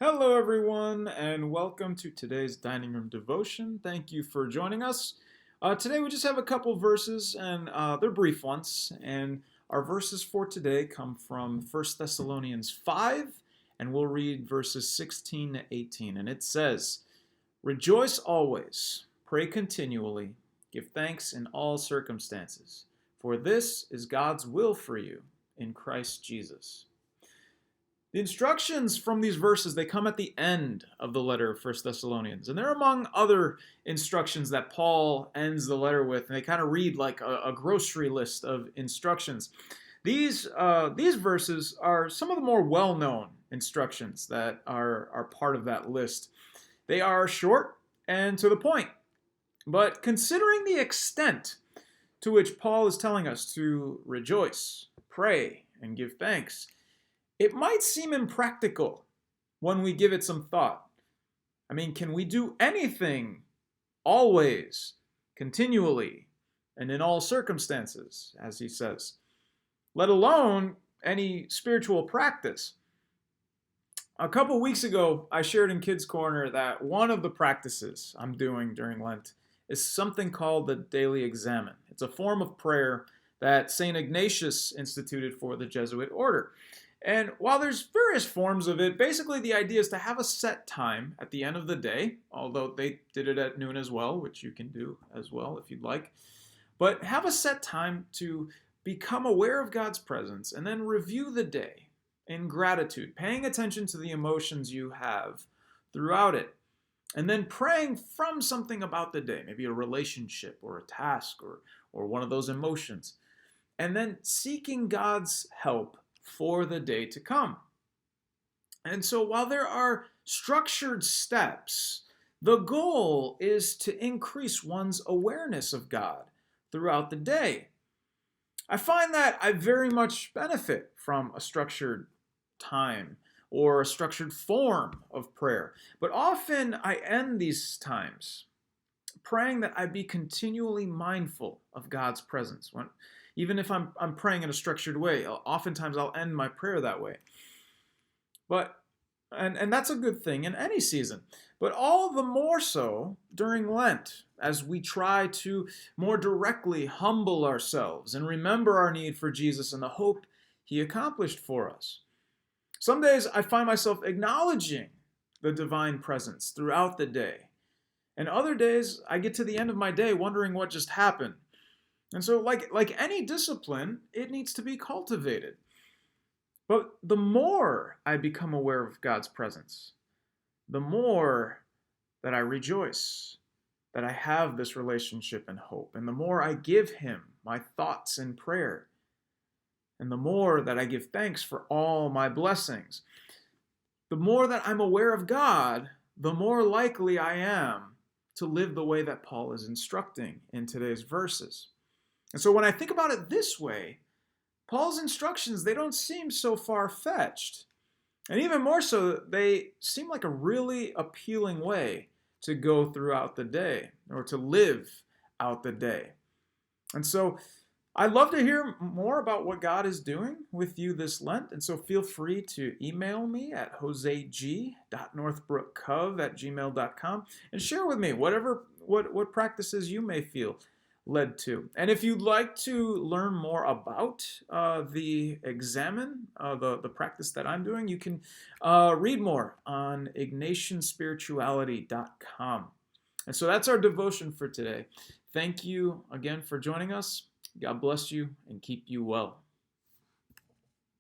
Hello, everyone, and welcome to today's Dining Room Devotion. Thank you for joining us. Today, we just have a couple verses, and they're brief ones. And our verses for today come from 1 Thessalonians 5, and we'll read verses 16 to 18. And it says, "Rejoice always, pray continually, give thanks in all circumstances, for this is God's will for you in Christ Jesus." The instructions from these verses, they come at the end of the letter of 1 Thessalonians. And they're among other instructions that Paul ends the letter with. And they kind of read like a grocery list of instructions. These verses are some of the more well-known instructions that are part of that list. They are short and to the point. But considering the extent to which Paul is telling us to rejoice, pray, and give thanks, it might seem impractical when we give it some thought. I mean, can we do anything always, continually, and in all circumstances, as he says, let alone any spiritual practice? A couple weeks ago, I shared in Kids Corner that one of the practices I'm doing during Lent is something called the Daily Examen. It's a form of prayer that St. Ignatius instituted for the Jesuit order. And while there's various forms of it, basically the idea is to have a set time at the end of the day, although they did it at noon as well, which you can do as well if you'd like. But have a set time to become aware of God's presence and then review the day in gratitude, paying attention to the emotions you have throughout it, and then praying from something about the day, maybe a relationship or a task or one of those emotions, and then seeking God's help for the day to come. And so while there are structured steps, the goal is to increase one's awareness of God throughout the day. I find that I very much benefit from a structured time or a structured form of prayer. But often I end these times praying that I be continually mindful of God's presence. Even if I'm praying in a structured way, oftentimes I'll end my prayer that way. And that's a good thing in any season. But all the more so during Lent, as we try to more directly humble ourselves and remember our need for Jesus and the hope he accomplished for us. Some days I find myself acknowledging the divine presence throughout the day. And other days I get to the end of my day wondering what just happened. And so like any discipline, it needs to be cultivated. But the more I become aware of God's presence, the more that I rejoice that I have this relationship and hope, and the more I give him my thoughts in prayer, and the more that I give thanks for all my blessings, the more that I'm aware of God, the more likely I am to live the way that Paul is instructing in today's verses. And so when I think about it this way, Paul's instructions, they don't seem so far-fetched. And even more so, they seem like a really appealing way to go throughout the day or to live out the day. And so I'd love to hear more about what God is doing with you this Lent. And so feel free to email me at joseg.northbrookcov@gmail.com and share with me what practices you may feel led to. And if you'd like to learn more about the examen, the practice that I'm doing, you can read more on ignatianspirituality.com. And so that's our devotion for today. Thank you again for joining us. God bless you and keep you well.